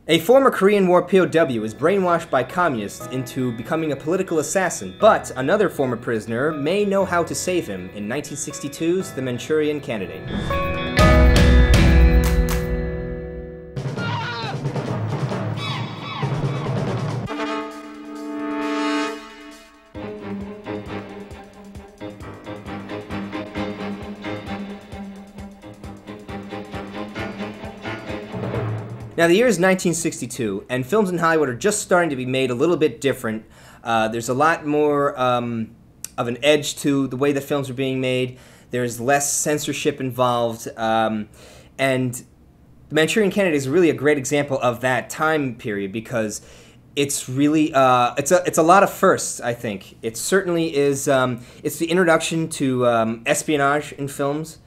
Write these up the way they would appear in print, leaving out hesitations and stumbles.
A former Korean War POW is brainwashed by communists into becoming a political assassin, but another former prisoner may know how to save him in 1962's The Manchurian Candidate. Now, the year is 1962, and films in Hollywood are just starting to be made a little bit different. There's a lot more of an edge to the way that films are being made. There's less censorship involved, and The Manchurian Candidate is really a great example of that time period because it's really it's a lot of firsts. I think it certainly is. It's the introduction to espionage in films.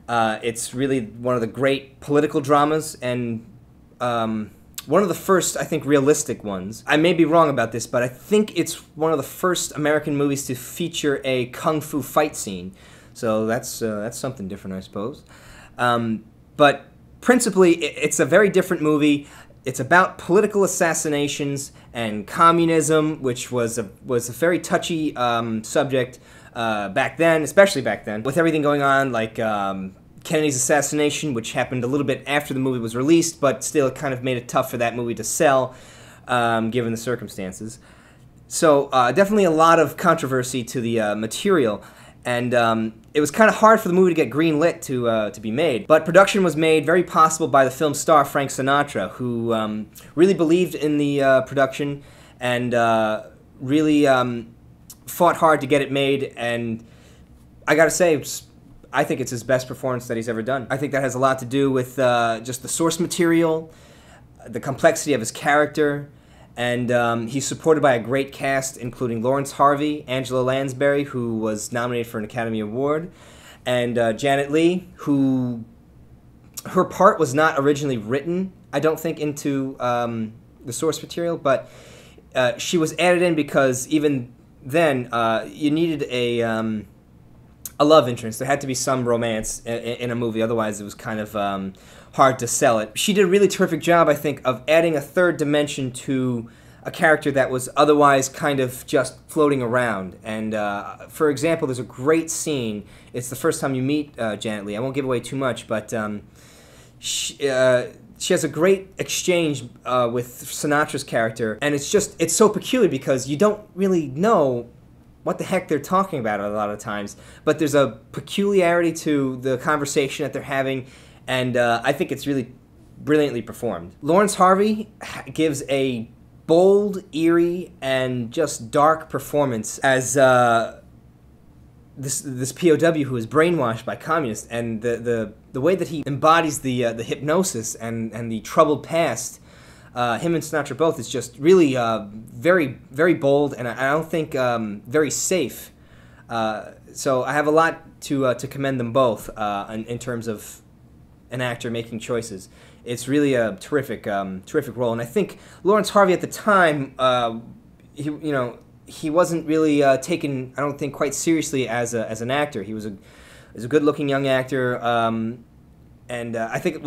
It's really one of the great political dramas and one of the first, I think, realistic ones. I may be wrong about this, but I think it's one of the first American movies to feature a kung fu fight scene. So that's something different, I suppose. But principally, it's a very different movie. It's about political assassinations and communism, which was a very touchy subject back then, especially back then, with everything going on, like Kennedy's assassination, which happened a little bit after the movie was released, but still it kind of made it tough for that movie to sell, given the circumstances. So definitely a lot of controversy to the material, and it was kind of hard for the movie to get green-lit to be made. But production was made very possible by the film's star, Frank Sinatra, who really believed in the production and really fought hard to get it made, and I gotta say, I think it's his best performance that he's ever done. I think that has a lot to do with just the source material, the complexity of his character, and he's supported by a great cast, including Lawrence Harvey, Angela Lansbury, who was nominated for an Academy Award, and Janet Leigh, who her part was not originally written, I don't think, into the source material, but she was added in because even then you needed a love interest. There had to be some romance in a movie, otherwise it was kind of hard to sell it. She did a really terrific job, I think, of adding a third dimension to a character that was otherwise kind of just floating around. And for example, there's a great scene. It's the first time you meet Janet Leigh. I won't give away too much, but she has a great exchange with Sinatra's character, and it's so peculiar because you don't really know what the heck they're talking about a lot of times, but there's a peculiarity to the conversation that they're having, and I think it's really brilliantly performed. Lawrence Harvey gives a bold, eerie, and just dark performance as this POW who is brainwashed by communists, and the way that he embodies the hypnosis and the troubled past. Him and Sinatra both is just really very, very bold, and I don't think very safe. So I have a lot to commend them both in terms of an actor making choices. It's really a terrific role, and I think Lawrence Harvey at the time, he wasn't really taken, I don't think, quite seriously as an actor. He was a good-looking young actor, and I think it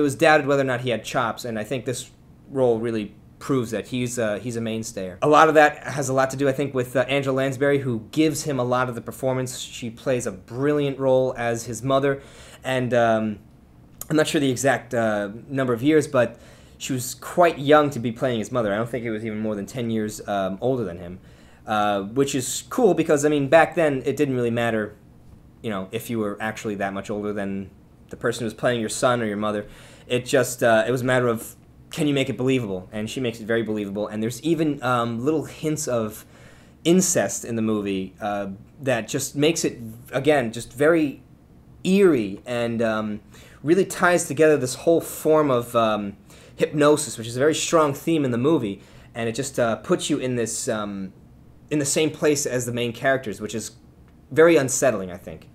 was doubted whether or not he had chops, and I think this role really proves that he's a mainstay. A lot of that has a lot to do, I think, with Angela Lansbury, who gives him a lot of the performance. She plays a brilliant role as his mother, and I'm not sure the exact number of years, but she was quite young to be playing his mother. I don't think it was even more than 10 years older than him, which is cool because, I mean, back then it didn't really matter, if you were actually that much older than the person who was playing your son or your mother. It just it was a matter of, can you make it believable? And she makes it very believable. And there's even little hints of incest in the movie that just makes it, again, just very eerie and really ties together this whole form of hypnosis, which is a very strong theme in the movie. And it just puts you in this in the same place as the main characters, which is very unsettling, I think.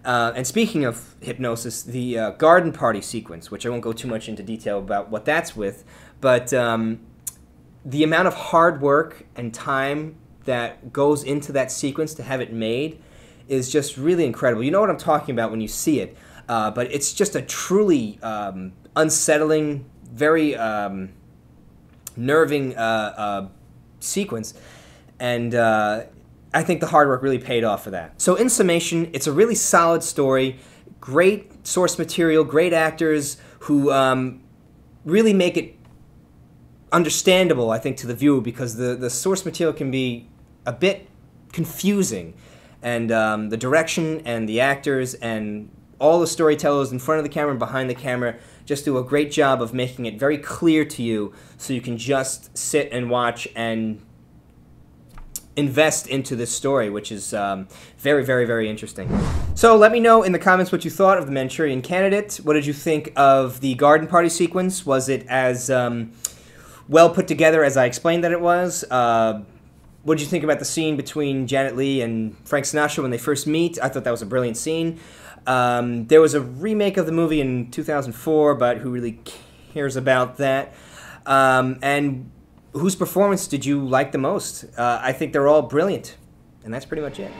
And speaking of hypnosis, the garden party sequence, which I won't go too much into detail about what that's with, but the amount of hard work and time that goes into that sequence to have it made is just really incredible. You know what I'm talking about when you see it, but it's just a truly unsettling, very nerving sequence, and I think the hard work really paid off for that. So in summation, it's a really solid story, great source material, great actors who really make it understandable, I think, to the viewer, because the source material can be a bit confusing, and the direction and the actors and all the storytellers in front of the camera and behind the camera just do a great job of making it very clear to you, so you can just sit and watch and invest into this story, which is very, very, very interesting. So let me know in the comments what you thought of The Manchurian Candidate. What did you think of the garden party sequence? Was it as well put together as I explained that it was? What did you think about the scene between Janet Leigh and Frank Sinatra when they first meet? I thought that was a brilliant scene. There was a remake of the movie in 2004, but who really cares about that? And whose performance did you like the most? I think they're all brilliant, and that's pretty much it.